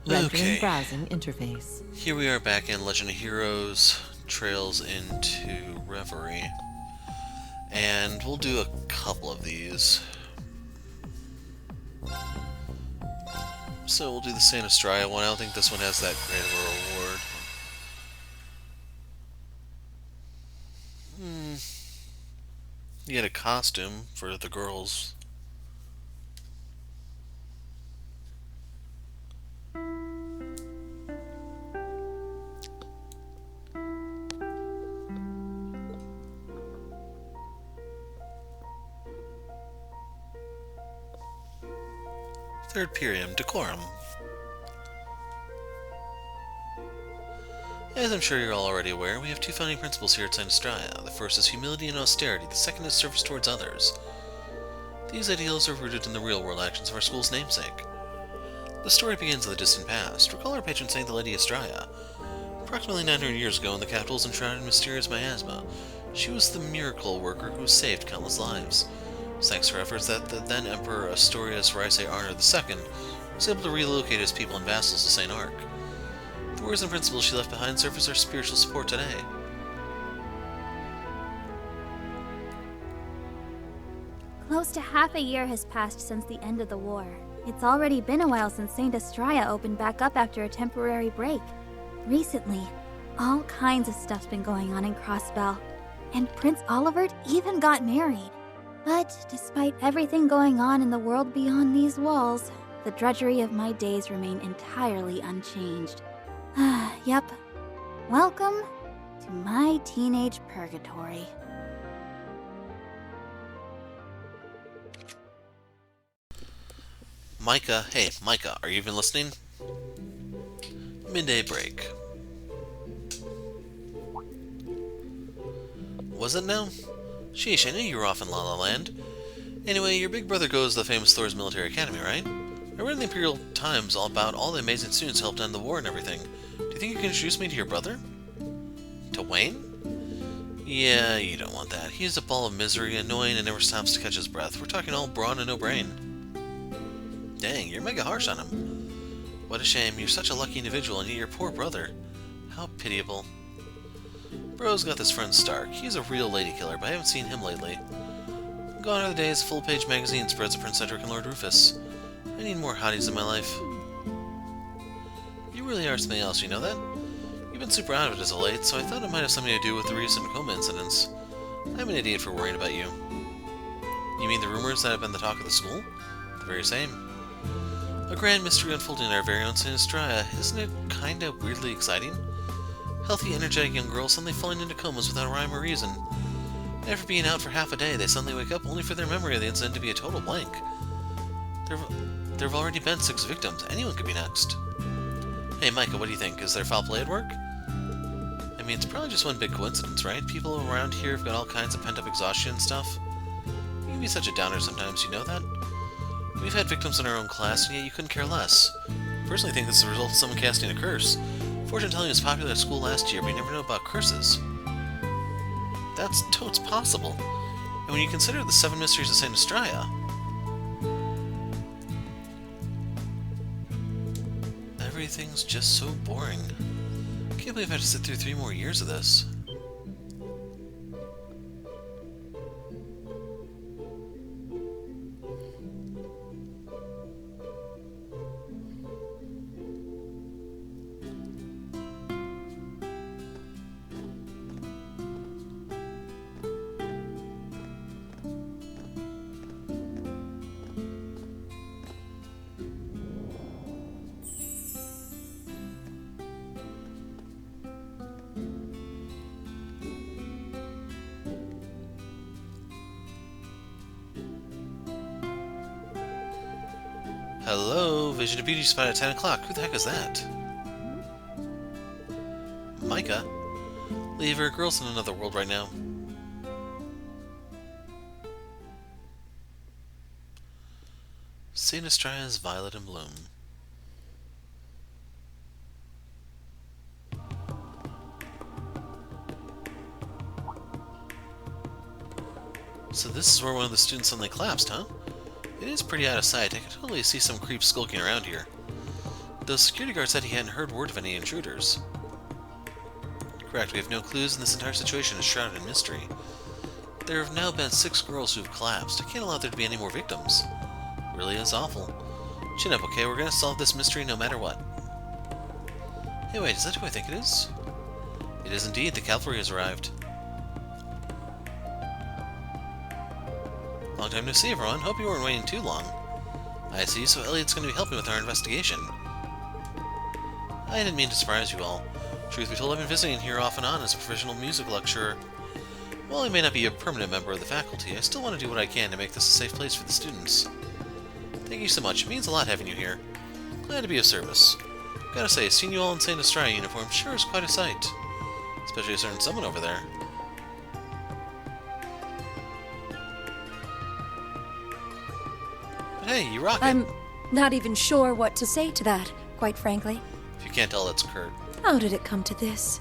Rendering Okay, browsing interface. here we are back in Legend of Heroes Trails into Reverie. And we'll do a couple of these. So we'll do the Astraia one. I don't think this one has that great of a reward. You get a costume for the girls. Third Perium, Decorum. As I'm sure you're all already aware, we have two founding principles here at Astraia. The first is humility and austerity, the second is service towards others. These ideals are rooted in the real-world actions of our school's namesake. The story begins in the distant past. Recall our patron saint, the Lady Astraia. Approximately 900 years ago, in the capital was enshrouded in mysterious miasma. She was the miracle worker who saved countless lives. Thanks to her efforts, that the then Emperor Astorius Ricei Arner II was able to relocate his people and vassals to St. Ark. The words and principles she left behind serve as our spiritual support today. Close to half a year has passed since the end of the war. It's already been a while since St. Astraia opened back up after a temporary break. Recently, all kinds of stuff's been going on in Crossbell, and Prince Olivert even got married. But despite everything going on in the world beyond these walls, the drudgery of my days remain entirely unchanged. Yep. Welcome to my teenage purgatory. Micah, hey, Micah, are you even listening? Midday break. Was it now? Sheesh, I knew you were off in La La Land. Anyway, your big brother goes to the famous Thor's Military Academy, right? I read in the Imperial Times all about all the amazing students who helped end the war and everything. Do you think you can introduce me to your brother? To Wayne? Yeah, you don't want that. He's a ball of misery, annoying, and never stops to catch his breath. We're talking all brawn and no brain. Dang, you're mega harsh on him. What a shame. You're such a lucky individual, and yet your poor brother. How pitiable. Bro's got this friend Stark. He's a real lady killer, but I haven't seen him lately. Gone are the days full-page magazine spreads of Prince Cedric and Lord Rufus. I need more hotties in my life. You really are something else, you know that? You've been super out of it as of late, so I thought it might have something to do with the recent coma incidents. I'm an idiot for worrying about you. You mean the rumors that have been the talk of the school? The very same. A grand mystery unfolding in our very own St. Astraia. Isn't it kinda weirdly exciting? Healthy, energetic young girls suddenly falling into comas without a rhyme or reason. After being out for half a day, they suddenly wake up only for their memory of the incident to be a total blank. There have already been 6 victims. Anyone could be next. Hey, Micah, what do you think? Is there foul play at work? I mean, it's probably just one big coincidence, right? People around here have got all kinds of pent-up exhaustion and stuff. You can be such a downer sometimes, you know that? We've had victims in our own class, and yet you couldn't care less. I personally think this is the result of someone casting a curse. Fortune telling was popular at school last year, but you never know about curses. That's totes possible. And when you consider the 7 mysteries of St. Astraia, everything's just so boring. Can't believe I have to sit through 3 more years of this. Hello, Vision of Beauty spot at 10 o'clock. Who the heck is that? Micah? Leave her, girl's in another world right now. St. Astraia's Violet in Bloom. So this is where one of the students suddenly collapsed, huh? It is pretty out of sight. I can totally see some creeps skulking around here. The security guard said he hadn't heard word of any intruders. Correct, we have no clues, and this entire situation is shrouded in mystery. There have now been 6 girls who have collapsed. I can't allow there to be any more victims. It really is awful. Chin up, okay? We're gonna solve this mystery no matter what. Hey, wait, is that who I think it is? It is indeed. The cavalry has arrived. Long time no see, everyone. Hope you weren't waiting too long. I see, so Elliot's going to be helping with our investigation. I didn't mean to surprise you all. Truth be told, I've been visiting here off and on as a professional music lecturer. While I may not be a permanent member of the faculty, I still want to do what I can to make this a safe place for the students. Thank you so much. It means a lot having you here. Glad to be of service. Gotta say, seeing you all in St. Astraia uniform sure is quite a sight. Especially a certain someone over there. But hey, you rock it. I'm not even sure what to say to that, quite frankly. If you can't tell, that's Kurt. How did it come to this?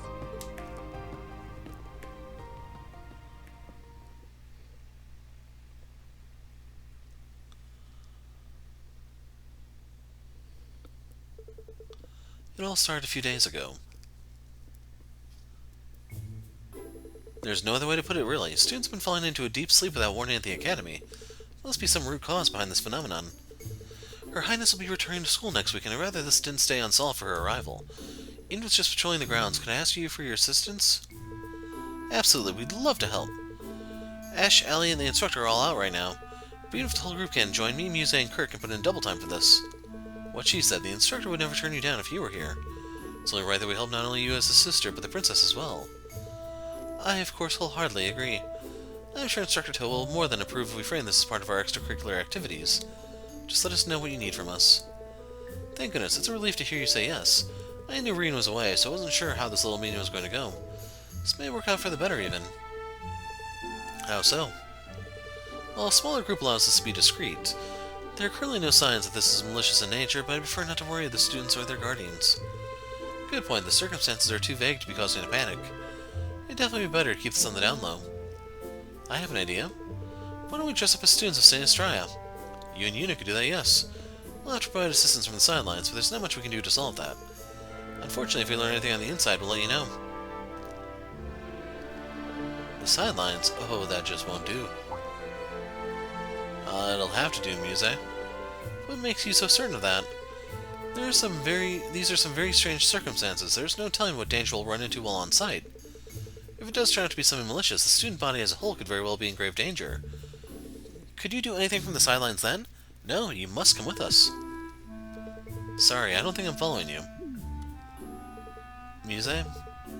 It all started a few days ago. There's no other way to put it, really. Students have been falling into a deep sleep without warning at the academy. There must be some root cause behind this phenomenon. Her Highness will be returning to school next week, and I'd rather this didn't stay unsolved for her arrival. Even if it's just patrolling the grounds, could I ask you for your assistance? Absolutely, we'd love to help. Ash, Allie, and the instructor are all out right now. But even if the whole group can join me, Muse, and Kirk and put in double time for this. What she said, the instructor would never turn you down if you were here. It's only right that we help not only you as a sister, but the princess as well. I, of course, wholeheartedly agree. I'm sure Instructor Toe will more than approve if we frame this as part of our extracurricular activities. Just let us know what you need from us. Thank goodness, it's a relief to hear you say yes. I knew Reen was away, so I wasn't sure how this little meeting was going to go. This may work out for the better, even. How so? Well, a smaller group allows us to be discreet. There are currently no signs that this is malicious in nature, but I prefer not to worry the students or their guardians. Good point, the circumstances are too vague to be causing a panic. It'd definitely be better to keep this on the down low. I have an idea. Why don't we dress up as students of St. Astraia? You and Una could do that, yes. We'll have to provide assistance from the sidelines, but there's not much we can do to solve that. Unfortunately, if we learn anything on the inside, we'll let you know. The sidelines? Oh, that just won't do. It'll have to do, Muse. What makes you so certain of that? These are some very strange circumstances. There's no telling what danger we'll run into while on site. If it does turn out to be something malicious, the student body as a whole could very well be in grave danger. Could you do anything from the sidelines then? No, you must come with us. Sorry, I don't think I'm following you. Muse?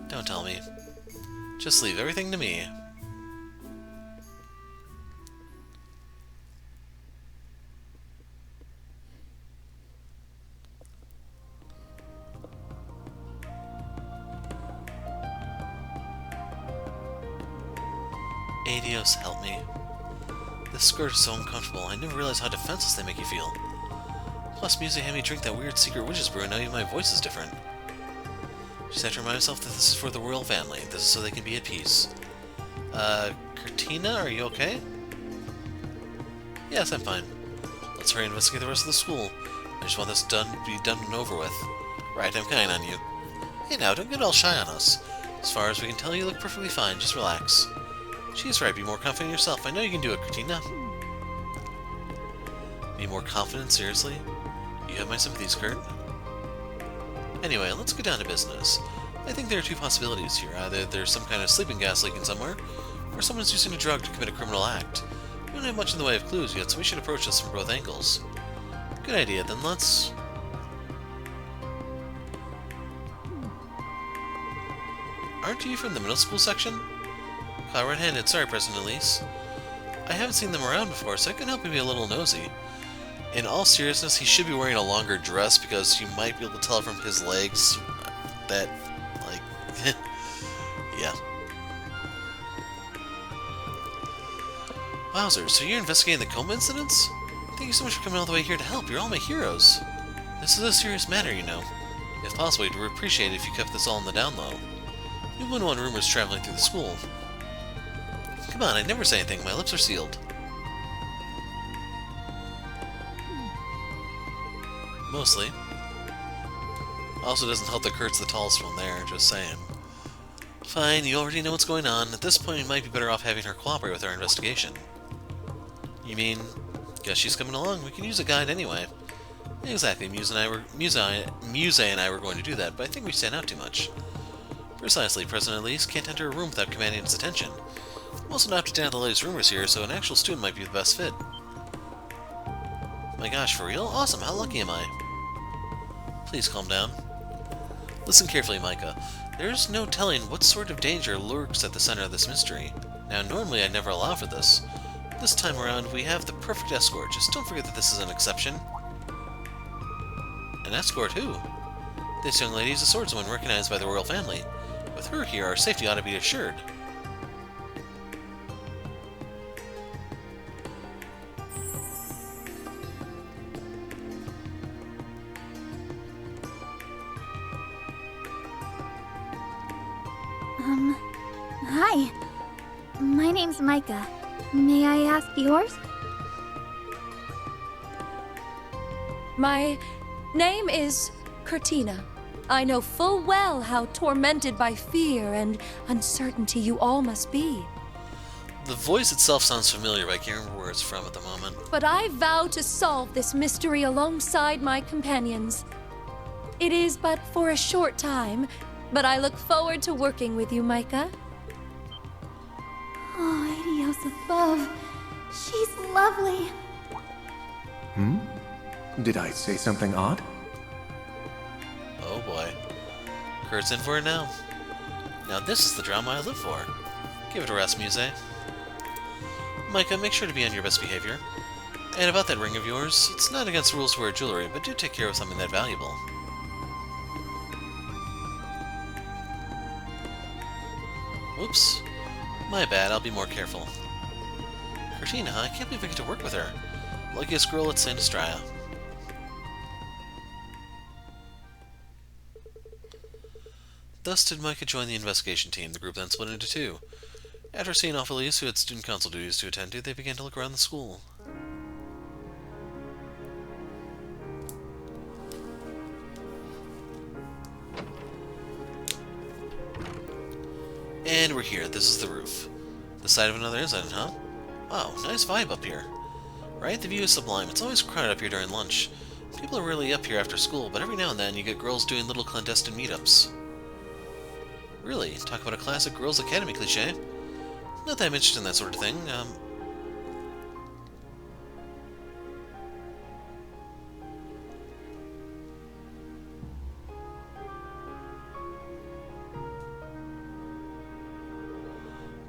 Don't tell me. Just leave everything to me. Adios, help me. This skirt is so uncomfortable. I never realized how defenseless they make you feel. Plus, Muse had me drink that weird secret witch's brew, and now even my voice is different. Just have to remind myself that this is for the royal family. This is so they can be at peace. Cortina, are you okay? Yes, I'm fine. Let's hurry and investigate the rest of the school. I just want this to be done and over with. Right, I'm counting on you. Hey now, don't get all shy on us. As far as we can tell, you look perfectly fine. Just relax. She's right, be more confident in yourself. I know you can do it, Cortina. Be more confident, seriously? You have my sympathies, Kurt. Anyway, let's get down to business. I think there are two possibilities here. Either there's some kind of sleeping gas leaking somewhere, or someone's using a drug to commit a criminal act. We don't have much in the way of clues yet, so we should approach this from both angles. Good idea, then let's... Aren't you from the middle school section? Cloud red-handed, sorry, President Elise. I haven't seen them around before, so I can help you be a little nosy. In all seriousness, he should be wearing a longer dress because you might be able to tell from his legs that, like, yeah. Wowzer, so you're investigating the coma incidents? Thank you so much for coming all the way here to help. You're all my heroes. This is a serious matter, you know. If possible, we'd appreciate it if you kept this all on the down low. We wouldn't want rumors traveling through the school. Come on, I'd never say anything. My lips are sealed. Mostly. Also doesn't help that Kurt's the tallest one there, just saying. Fine, you already know what's going on. At this point, we might be better off having her cooperate with our investigation. You mean, guess she's coming along. We can use a guide anyway. Exactly, Muse and I were going to do that, but I think we stand out too much. Precisely, President Elise can't enter a room without commanding its attention. I'm also not up to date on the latest rumors here, so an actual student might be the best fit. My gosh, for real? Awesome, how lucky am I? Please calm down. Listen carefully, Micah. There's no telling what sort of danger lurks at the center of this mystery. Now, normally I'd never allow for this. This time around, we have the perfect escort. Just don't forget that this is an exception. An escort who? This young lady is a swordswoman recognized by the royal family. With her here, our safety ought to be assured. Hi. My name's Micah. May I ask yours? My name is Cortina. I know full well how tormented by fear and uncertainty you all must be. The voice itself sounds familiar, but I can't remember where it's from at the moment. But I vow to solve this mystery alongside my companions. It is but for a short time, but I look forward to working with you, Micah. Oh, Adios above. She's lovely. Did I say something odd? Oh boy. Kurt's in for it now. Now this is the drama I live for. Give it a rest, Muse. Micah, make sure to be on your best behavior. And about that ring of yours, it's not against the rules to wear jewelry, but do take care of something that valuable. Whoops. My bad, I'll be more careful. Cortina, I can't believe I get to work with her. Luckiest girl at Astraia. Thus did Micah join the investigation team. The group then split into two. After seeing off Elise, who had student council duties to attend to, they began to look around the school. And we're here. This is the roof. The side of another incident, huh? Wow, nice vibe up here. Right? The view is sublime. It's always crowded up here during lunch. People are really up here after school, but every now and then you get girls doing little clandestine meetups. Really? Talk about a classic Girls' Academy cliché. Not that I'm interested in that sort of thing.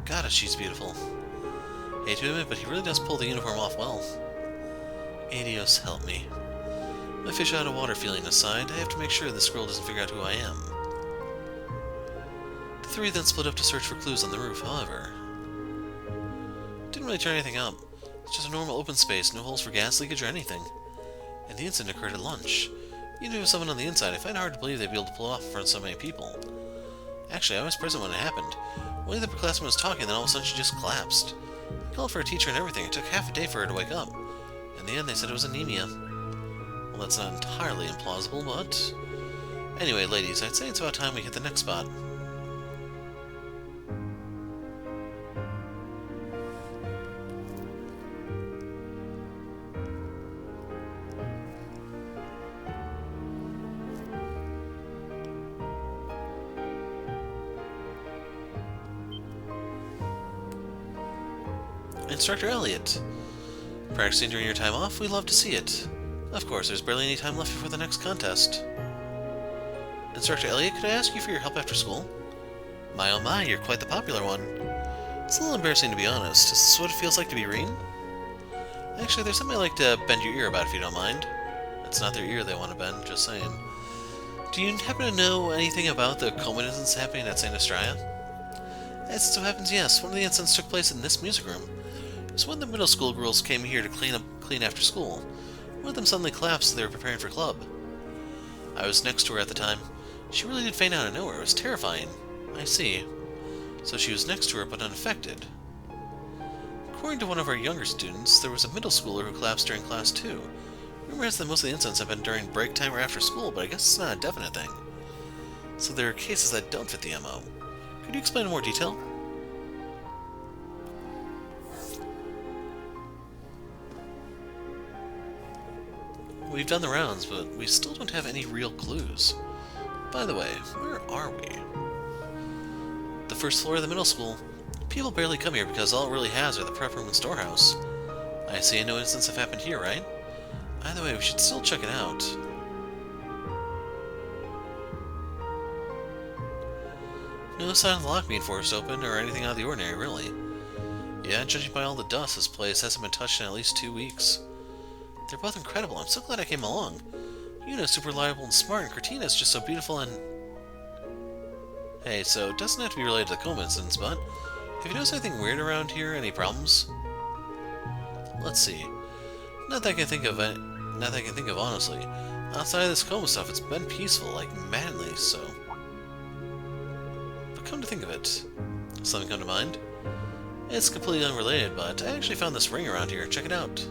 God, she's beautiful. Hate to admit, but he really does pull the uniform off well. Adios, help me. My fish out of water feeling aside, I have to make sure this girl doesn't figure out who I am. The three then split up to search for clues on the roof, however. Didn't really turn anything up. It's just a normal open space, no holes for gas leakage or anything. And the incident occurred at lunch. Even if there was someone on the inside, I find it hard to believe they'd be able to pull off in front of so many people. Actually, I was present when it happened. One of the upperclassmen was talking, then all of a sudden she just collapsed. I called for a teacher and everything. It took half a day for her to wake up. In the end, they said it was anemia. Well, that's not entirely implausible, but... Anyway, ladies, I'd say it's about time we hit the next spot. Instructor Elliot. Practicing during your time off? We'd love to see it. Of course, there's barely any time left before the next contest. Instructor Elliot, could I ask you for your help after school? My oh my, you're quite the popular one. It's a little embarrassing to be honest. Is this what it feels like to be Reen? Actually, there's something I'd like to bend your ear about if you don't mind. It's not their ear they want to bend, just saying. Do you happen to know anything about the Coleman incidents happening at St. Astraia? As it so happens, yes. One of the incidents took place in this music room. It was when the middle school girls came here to clean after school. One of them suddenly collapsed as they were preparing for club. I was next to her at the time. She really did faint out of nowhere. It was terrifying. I see. So she was next to her but unaffected. According to one of our younger students, there was a middle schooler who collapsed during class too. Rumor has that most of the incidents have been during break time or after school, but I guess it's not a definite thing. So there are cases that don't fit the MO. Could you explain in more detail? We've done the rounds, but we still don't have any real clues. By the way, where are we? The first floor of the middle school. People barely come here because all it really has are the prep room and storehouse. I see no incidents have happened here, right? Either way, we should still check it out. No sign of the lock being forced open or anything out of the ordinary, really. Yeah, judging by all the dust, this place hasn't been touched in at least 2 weeks. They're both incredible. I'm so glad I came along. Yuna's super reliable and smart, and Cortina's just so beautiful and... Hey, so it doesn't have to be related to the coma incidents, but... Have you noticed anything weird around here? Any problems? Let's see. Not that I can think of honestly. Outside of this coma stuff, it's been peaceful, like madly so. But come to think of it, something come to mind? It's completely unrelated, but I actually found this ring around here. Check it out.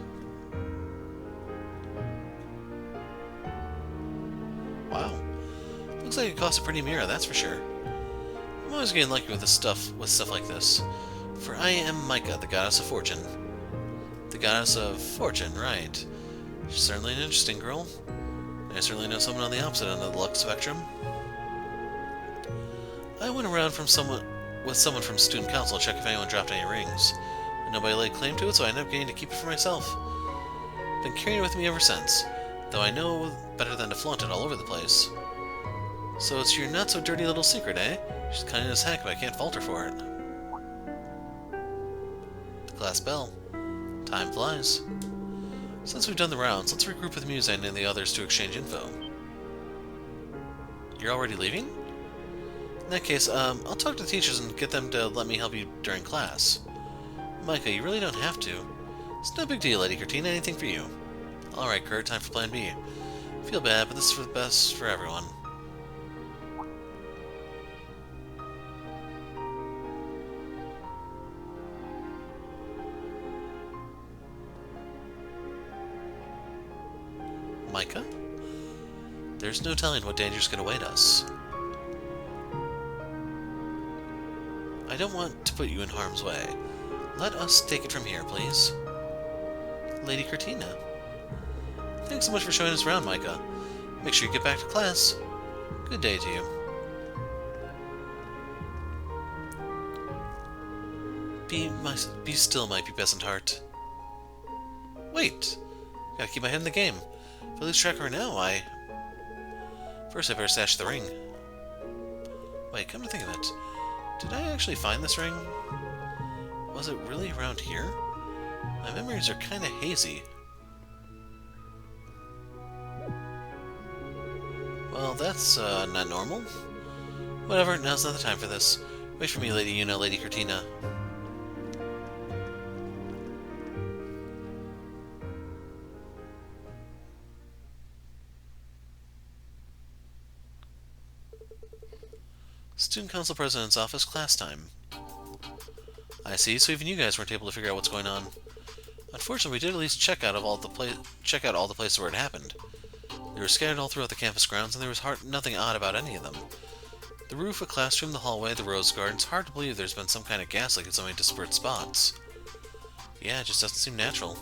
Wow. Looks like it cost a pretty mirror, that's for sure. I'm always getting lucky with stuff like this. For I am Micah, the goddess of fortune. The goddess of fortune, right. She's certainly an interesting girl. I certainly know someone on the opposite end of the luck spectrum. I went around with someone from student council to check if anyone dropped any rings. But nobody laid claim to it, so I ended up getting to keep it for myself. Been carrying it with me ever since, though I know better than to flaunt it all over the place. So it's your not-so-dirty little secret, eh? She's cunning as heck, but I can't fault her for it. The class bell. Time flies. Since we've done the rounds, let's regroup with Muse and the others to exchange info. You're already leaving? In that case, I'll talk to the teachers and get them to let me help you during class. Micah, you really don't have to. It's no big deal, Lady Cortina, anything for you. Alright, Kurt, time for plan B. Feel bad, but this is for the best for everyone. Micah? There's no telling what dangers could await us. I don't want to put you in harm's way. Let us take it from here, please. Lady Cortina. Thanks so much for showing us around, Micah. Make sure you get back to class. Good day to you. Be still, my pubescent heart. Wait! Gotta keep my head in the game. If I lose track of her now, First I better stash the ring. Wait, come to think of it. Did I actually find this ring? Was it really around here? My memories are kinda hazy. Well, that's, not normal. Whatever, now's not the time for this. Wait for me, Lady Yuna, Lady Cortina. Student Council President's office, class time. I see, so even you guys weren't able to figure out what's going on. Unfortunately, we did at least check out all the places where it happened. They were scattered all throughout the campus grounds, and there was nothing odd about any of them. The roof, a classroom, the hallway, the rose garden. It's hard to believe there's been some kind of gas leak in so many disparate spots. Yeah, it just doesn't seem natural.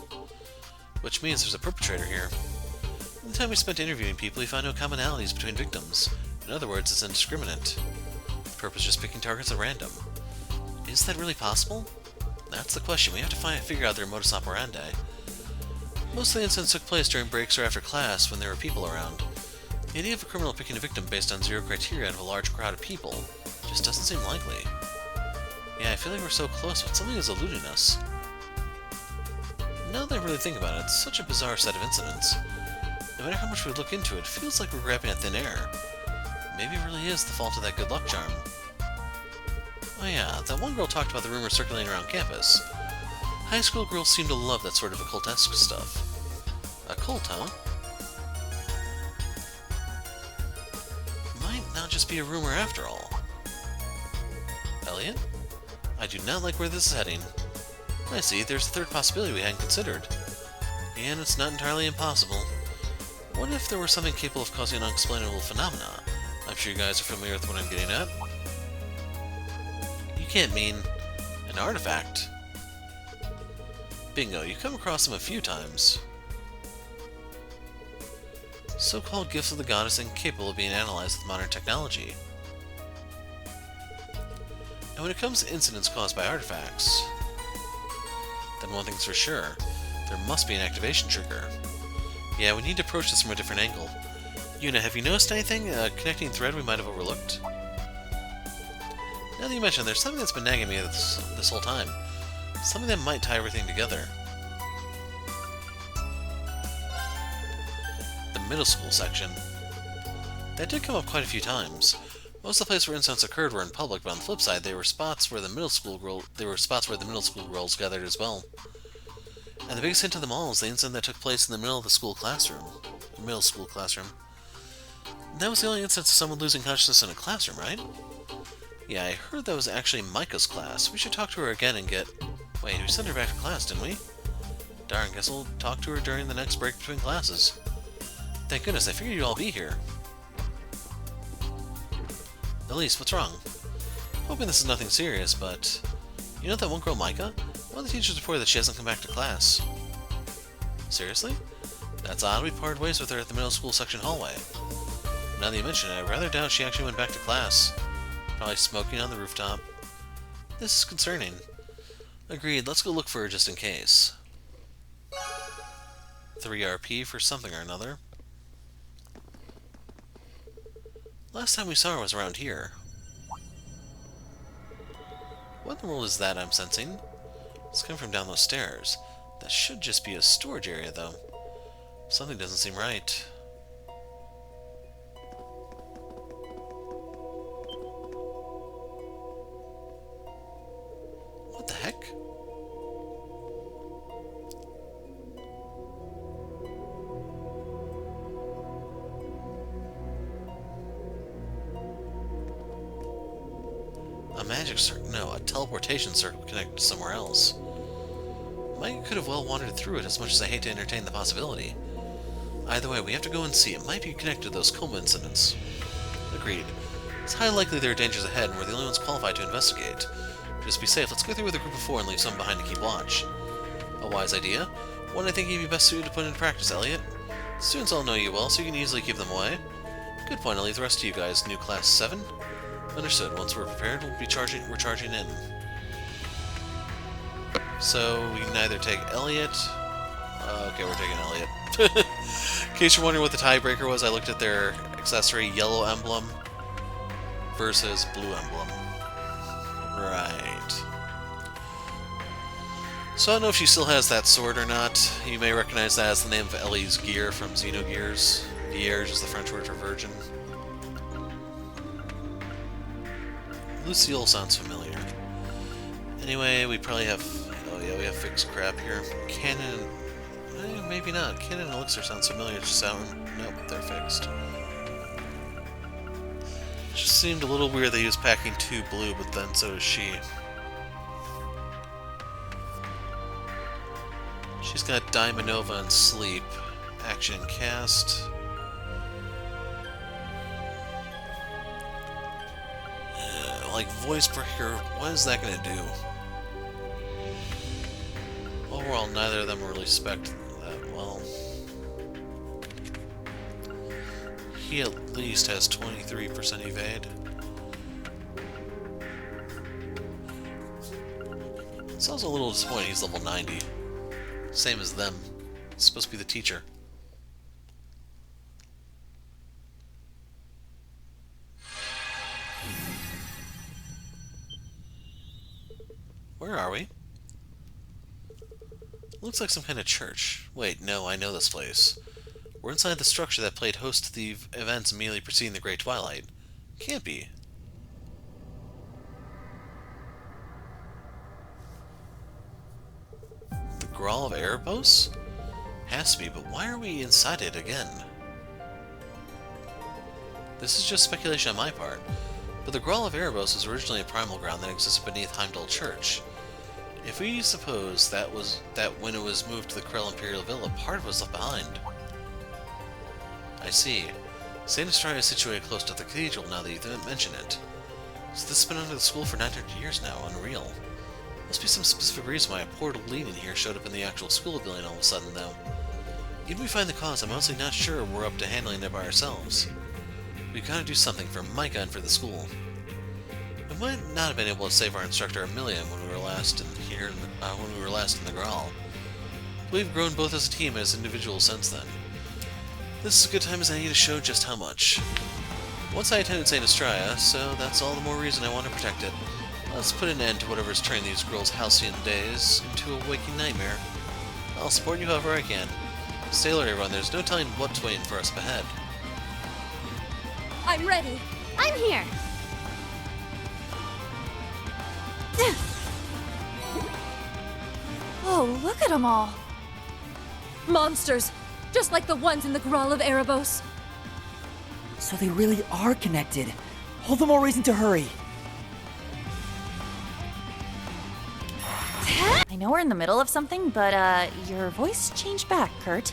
Which means there's a perpetrator here. In the time we spent interviewing people, we found no commonalities between victims. In other words, it's indiscriminate. The perp is just picking targets at random. Is that really possible? That's the question. We have to figure out their modus operandi. Most of the incidents took place during breaks or after class when there were people around. The idea of a criminal picking a victim based on 0 criteria out of a large crowd of people just doesn't seem likely. Yeah, I feel like we're so close, but something is eluding us. Now that I really think about it, it's such a bizarre set of incidents. No matter how much we look into it, it feels like we're grabbing at thin air. Maybe it really is the fault of that good luck charm. Oh yeah, that one girl talked about the rumors circulating around campus. High school girls seem to love that sort of occult-esque stuff. Occult, huh? Might not just be a rumor after all. Elliot? I do not like where this is heading. I see, there's a third possibility we hadn't considered. And it's not entirely impossible. What if there were something capable of causing unexplainable phenomena? I'm sure you guys are familiar with what I'm getting at. You can't mean an artifact. Bingo, you come across them a few times. So-called gifts of the goddess incapable of being analyzed with modern technology. And when it comes to incidents caused by artifacts, then one thing's for sure, there must be an activation trigger. Yeah, we need to approach this from a different angle. Yuna, have you noticed anything? A connecting thread we might have overlooked? Now that you mention, there's something that's been nagging me this whole time. Something that might tie everything together. The middle school section. That did come up quite a few times. Most of the places where incidents occurred were in public, but on the flip side, there were spots where the middle school girls gathered as well. And the biggest hint of them all is the incident that took place in the middle of the school classroom. Middle school classroom. That was the only instance of someone losing consciousness in a classroom, right? Yeah, I heard that was actually Micah's class. We should talk to her again and get... Wait, we sent her back to class, didn't we? Darn, guess we'll talk to her during the next break between classes. Thank goodness, I figured you'd all be here. Elise, what's wrong? Hoping this is nothing serious, but... You know that one girl, Micah? One of the teachers reported that she hasn't come back to class. Seriously? That's odd, we parted ways with her at the middle school section hallway. Now that you mention it, I rather doubt she actually went back to class. Probably smoking on the rooftop. This is concerning. Agreed, let's go look for her just in case. 3 RP for something or another. Last time we saw her was around here. What in the world is that I'm sensing? It's coming from down those stairs. That should just be a storage area, though. Something doesn't seem right. What the heck? A magic circle? No, a teleportation circle connected to somewhere else. Mike could have well wandered through it, as much as I hate to entertain the possibility. Either way, we have to go and see. It might be connected to those coma incidents. Agreed. It's highly likely there are dangers ahead, and we're the only ones qualified to investigate. Just to be safe, let's go through with a group of 4 and leave some behind to keep watch. A wise idea. One I think you'd be best suited to put into practice, Elliot. The students all know you well, so you can easily keep them away. Good point, I'll leave the rest to you guys. New class 7? Understood. Once we're prepared, we're charging in. So, we can either take Elliot... okay, we're taking Elliot. In case you're wondering what the tiebreaker was, I looked at their accessory yellow emblem versus blue emblem. Right. So I don't know if she still has that sword or not. You may recognize that as the name of Ellie's gear from Xenogears. Vierge is the French word for virgin. Lucille sounds familiar. Anyway, we probably have... Oh yeah, we have fixed crap here. Cannon... maybe not. Cannon and Elixir sounds familiar. Just out. Nope, they're fixed. It just seemed a little weird that he was packing 2 blue, but then so does she. She's got Diamond Nova and Sleep. Action Cast. Like voice per hero, what is that going to do? Overall, neither of them really spec that well. He at least has 23% evade. It's also a little disappointing he's level 90. Same as them. It's supposed to be the teacher. Where are we? Looks like some kind of church. Wait, no, I know this place. We're inside the structure that played host to the events immediately preceding the Great Twilight. Can't be. The Grawl of Erebos? Has to be, but why are we inside it again? This is just speculation on my part, but the Grawl of Erebos was originally a primal ground that existed beneath Heimdall Church. If we suppose that when it was moved to the Krell Imperial Villa, part of it was left behind. I see. St. Astraia is situated close to the cathedral now that you mention it. So this has been under the school for 900 years now, unreal. Must be some specific reason why a portal leading here showed up in the actual school building all of a sudden, though. Even if we find the cause, I'm honestly not sure we're up to handling it by ourselves. We've got to do something for Micah and for the school. We might not have been able to save our instructor Amelia when we were last in the Graal. But we've grown both as a team and as individuals since then. This is a good time as any to show just how much. Once I attended St. Astraia, so that's all the more reason I want to protect it. Let's put an end to whatever's turning these girls' halcyon days into a waking nightmare. I'll support you however I can. Stay alert, everyone. There's no telling what's waiting for us up ahead. I'm ready. I'm here! Oh, look at them all. Monsters, just like the ones in the Graal of Erebos. So they really are connected. All the more reason to hurry. I know we're in the middle of something, but your voice changed back, Kurt.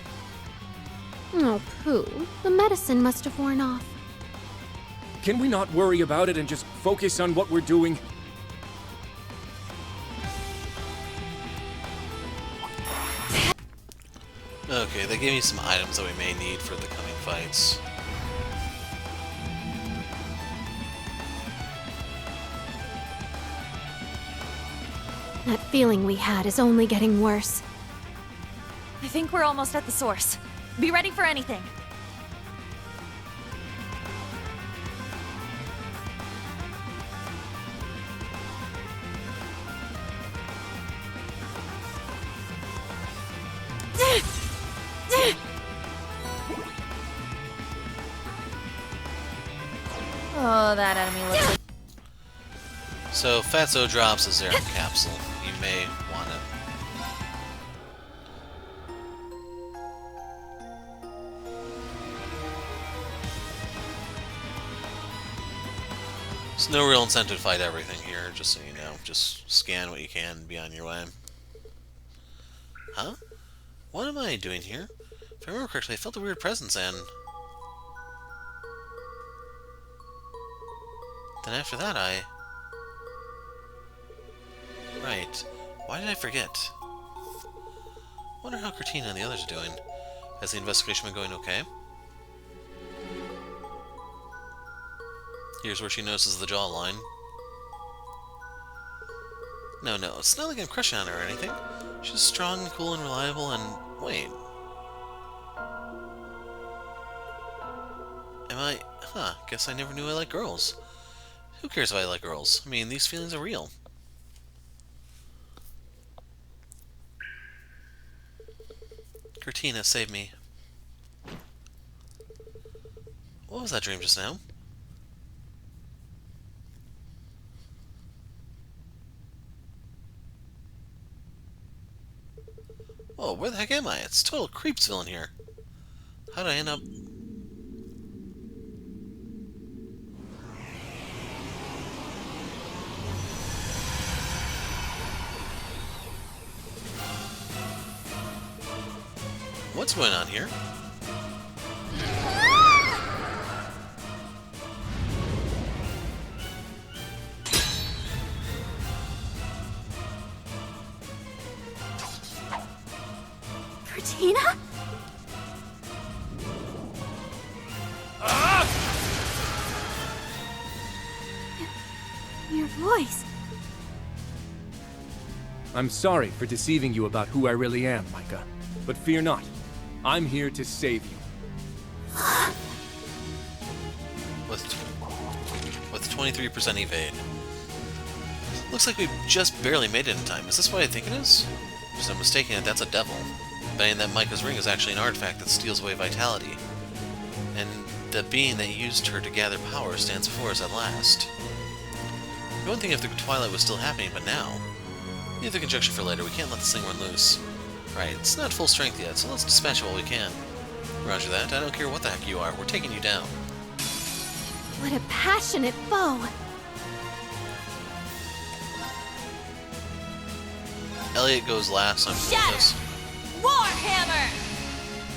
Oh, pooh. The medicine must have worn off. Can we not worry about it and just focus on what we're doing? Okay, they gave me some items that we may need for the coming fights. That feeling we had is only getting worse. I think we're almost at the source. Be ready for anything. Oh, that enemy looks like... So, Fatso drops a Zerum capsule. You may want it. There's no real incentive to fight everything here, just so you know. Just scan what you can and be on your way. Huh? What am I doing here? If I remember correctly, I felt a weird presence and... Then after that, Right. Why did I forget? Wonder how Cortina and the others are doing. Has the investigation been going okay? Here's where she notices the jawline. No, it's not like I'm crushing on her or anything. She's strong and cool and reliable and... Wait. Am I... Huh, guess I never knew I liked girls. Who cares if I like girls? I mean, these feelings are real. Cortina, save me. What was that dream just now? Whoa, where the heck am I? It's total Creepsville in here. How'd I end up... What's going on here? Cortina? Your voice. I'm sorry for deceiving you about who I really am, Micah. But fear not. I'm here to save you. With 23% evade. Looks like we just barely made it in time. Is this what I think it is? If I'm mistaken it, that's a devil. Betting that Micah's ring is actually an artifact that steals away vitality. And the being that used her to gather power stands before us at last. One thing if the twilight was still happening, but now... Leave the conjecture for later, we can't let this thing run loose. Right, it's not full strength yet, so let's dispatch it while we can. Roger that, I don't care what the heck you are, we're taking you down. What a passionate foe! Elliot goes last on this. Warhammer!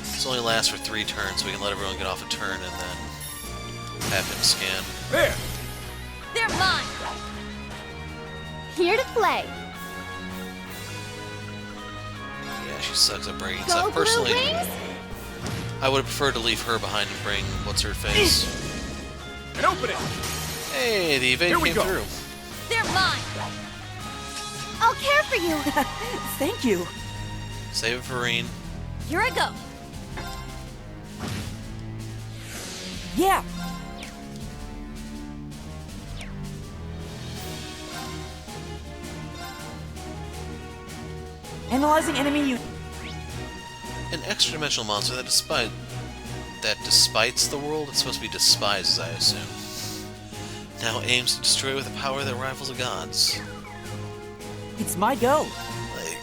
This only lasts for 3 turns, so we can let everyone get off a turn and then... Have him scan. There! They're mine! Here to play. Yeah, she sucks at breaking Go stuff. blue Personally, wings. I would have preferred to leave her behind and bring what's-her-face. And open it! Hey, the evade Here we came go. through. They're mine! I'll care for you. Thank you. Save it for Reen. Here I go! Yeah. Analyzing enemy An extra-dimensional monster that despites the world. It's supposed to be despises, I assume. Now aims to destroy with a power that rivals the gods. It's my go. Like,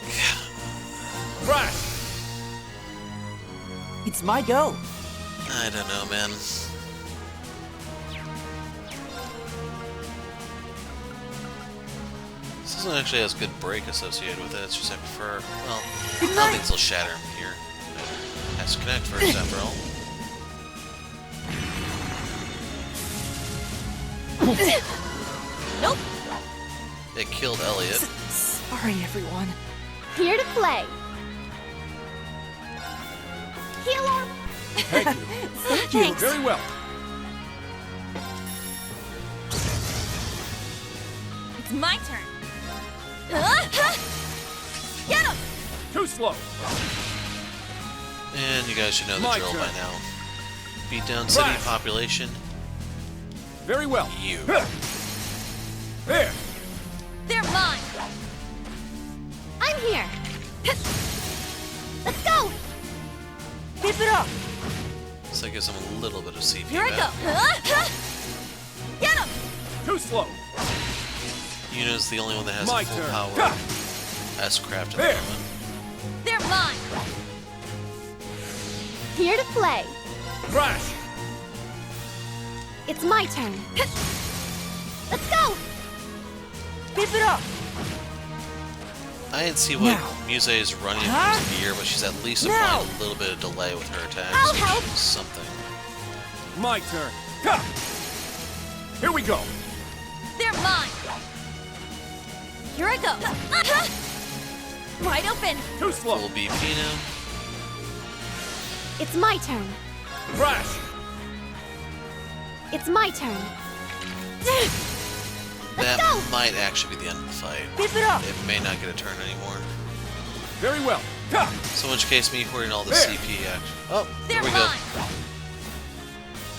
Crash! It's my go. I don't know, man. This doesn't actually has good break associated with it. It's just I prefer. Well, I don't think will shatter him here. Has to connect first, after all. Nope! It killed Elliot. Sorry, everyone. Here to play. Healer. Thank you. Thank you. Very well. It's my turn! Get him! Too slow. And you guys should know the My drill turn. by now. Beat down city Crash. population. Very well. You. There! They're mine! I'm here. Let's go. Keep it up. So that gives him a little bit of CP Here I back. go! Get him! Too slow. Yuna's the only one that has My a full turn. power Ha! S-craft at the There. moment. They're mine! Here to play. Crash! It's my turn. Let's go. Keep it up. I didn't see what Now. Muse is running in Huh? terms of gear, but she's at least Now. applying a little bit of delay with her attacks. I'll which help. is something. My turn. Ha! Here we go. They're mine! Here I go! Wide open! Too slow. Full BP now. It's my turn. Crash! It's my turn. That go. might actually be the end of the fight. Keep it up. It may not get a turn anymore. Very well. Ha! So in which case, me hoarding all the There. CP action. Oh, They're there we go. mine!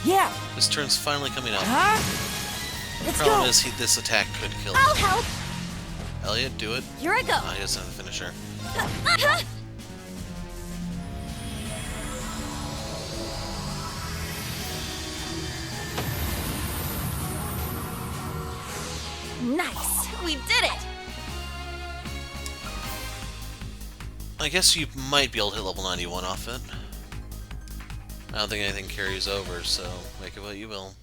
Yeah. This turn's finally coming up. Huh? Let's Problem go. is, this attack could kill I'll him. help. Elliot, do it. Here I go! Ah, he doesn't have the finisher. Nice! We did it! I guess you might be able to hit level 91 off it. I don't think anything carries over, so make of what you will.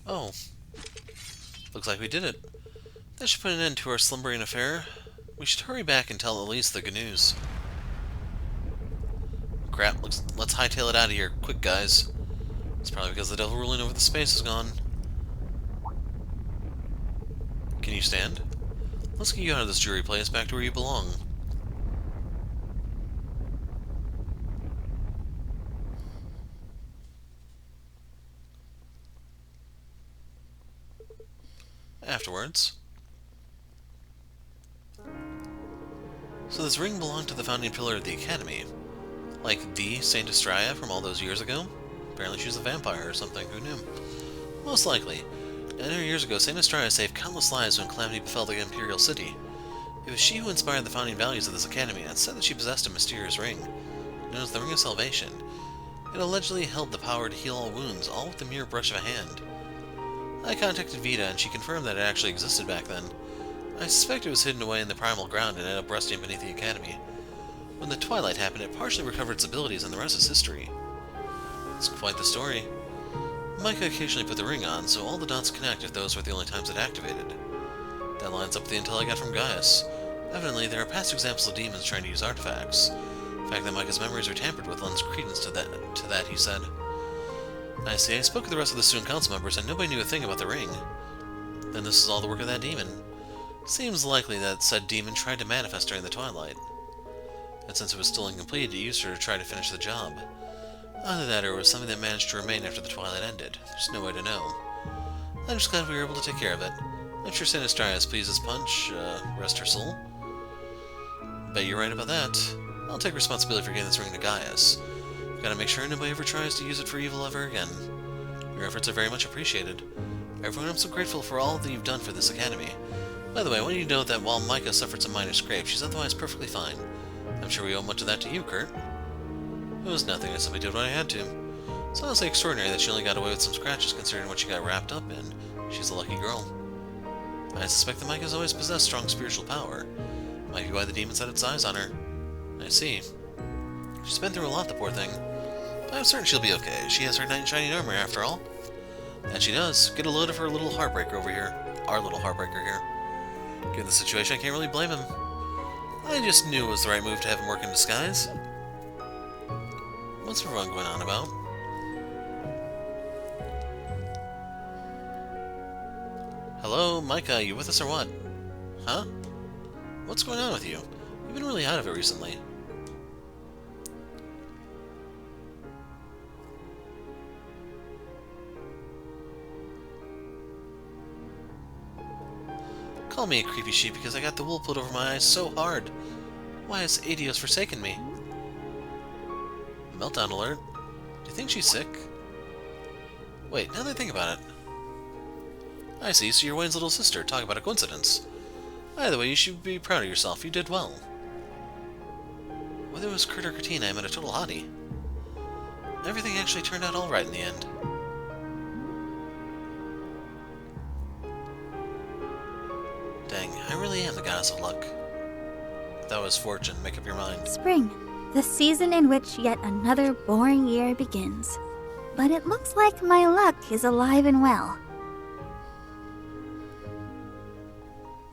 Oh. Looks like we did it. That should put an end to our slumbering affair. We should hurry back and tell Elise the good news. Crap, let's hightail it out of here. Quick, guys. It's probably because the devil ruling over the space is gone. Can you stand? Let's get you out of this dreary place back to where you belong. Afterwards. So this ring belonged to the founding pillar of the Academy. Like the Saint Astraia from all those years ago? Apparently she's a vampire or something, who knew? Most likely. 900 years ago, Saint Astraia saved countless lives when calamity befell the Imperial City. It was she who inspired the founding values of this academy, and said that she possessed a mysterious ring, known as the Ring of Salvation. It allegedly held the power to heal all wounds, all with the mere brush of a hand. I contacted Vita, and she confirmed that it actually existed back then. I suspect it was hidden away in the primal ground and ended up rusting beneath the academy. When the Twilight happened, it partially recovered its abilities, and the rest is history. It's quite the story. Micah occasionally put the ring on, so all the dots connect if those were the only times it activated. That lines up with the intel I got from Gaius. Evidently, there are past examples of demons trying to use artifacts. The fact that Micah's memories are tampered with lends credence to that, he said. I see. I spoke with the rest of the student council members, and nobody knew a thing about the ring. Then this is all the work of that demon. Seems likely that said demon tried to manifest during the twilight. And since it was still incomplete, it used her to try to finish the job. Either that, or it was something that managed to remain after the twilight ended. There's no way to know. I'm just glad we were able to take care of it. I'm sure Saint Astraia is pleased as punch, rest her soul. Bet you're right about that. I'll take responsibility for getting this ring to Gaius. Gotta make sure nobody ever tries to use it for evil ever again. Your efforts are very much appreciated. Everyone, I'm so grateful for all that you've done for this academy. By the way, I want you to know that while Micah suffered some minor scrapes, she's otherwise perfectly fine. I'm sure we owe much of that to you, Kurt. It was nothing, I simply did what I had to. It's honestly extraordinary that she only got away with some scratches considering what she got wrapped up in. She's a lucky girl. I suspect that Micah's always possessed strong spiritual power. Might be why the demon set its eyes on her. I see. She's been through a lot, the poor thing. But I'm certain she'll be okay. She has her knight in shining armor, after all. And she does. Get a load of her little heartbreaker over here. Our little heartbreaker here. Given the situation, I can't really blame him. I just knew it was the right move to have him work in disguise. What's everyone going on about? Hello, Micah, you with us or what? Huh? What's going on with you? You've been really out of it recently. Call me a creepy sheep because I got the wool pulled over my eyes so hard. Why has Adios forsaken me? Meltdown alert. Do you think she's sick? Wait, now that I think about it. I see, so you're Wayne's little sister. Talk about a coincidence. Either way, you should be proud of yourself. You did well. Whether it was Kurt or Cortina, I met a total hottie. Everything actually turned out alright in the end. Dang, I really am the goddess of luck. If that was fortune, make up your mind. Spring, the season in which yet another boring year begins. But it looks like my luck is alive and well.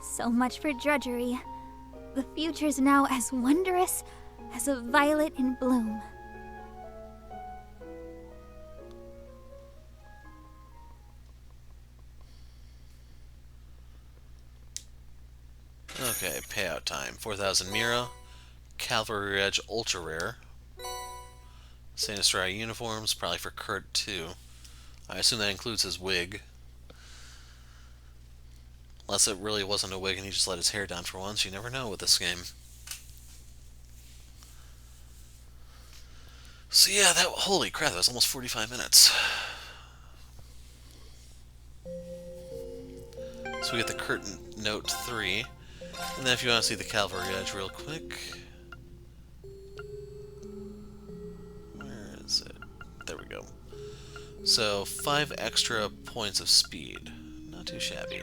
So much for drudgery. The future's now as wondrous as a violet in bloom. Okay, payout time. 4,000 Mira. Cavalry Edge Ultra Rare. Saint Astraia uniforms, probably for Kurt too. I assume that includes his wig. Unless it really wasn't a wig and he just let his hair down for once. You never know with this game. So yeah, holy crap, that was almost 45 minutes. So we get the Kurt Note 3. And then if you want to see the Cavalry Edge real quick. Where is it? There we go. So 5 extra points of speed. Not too shabby.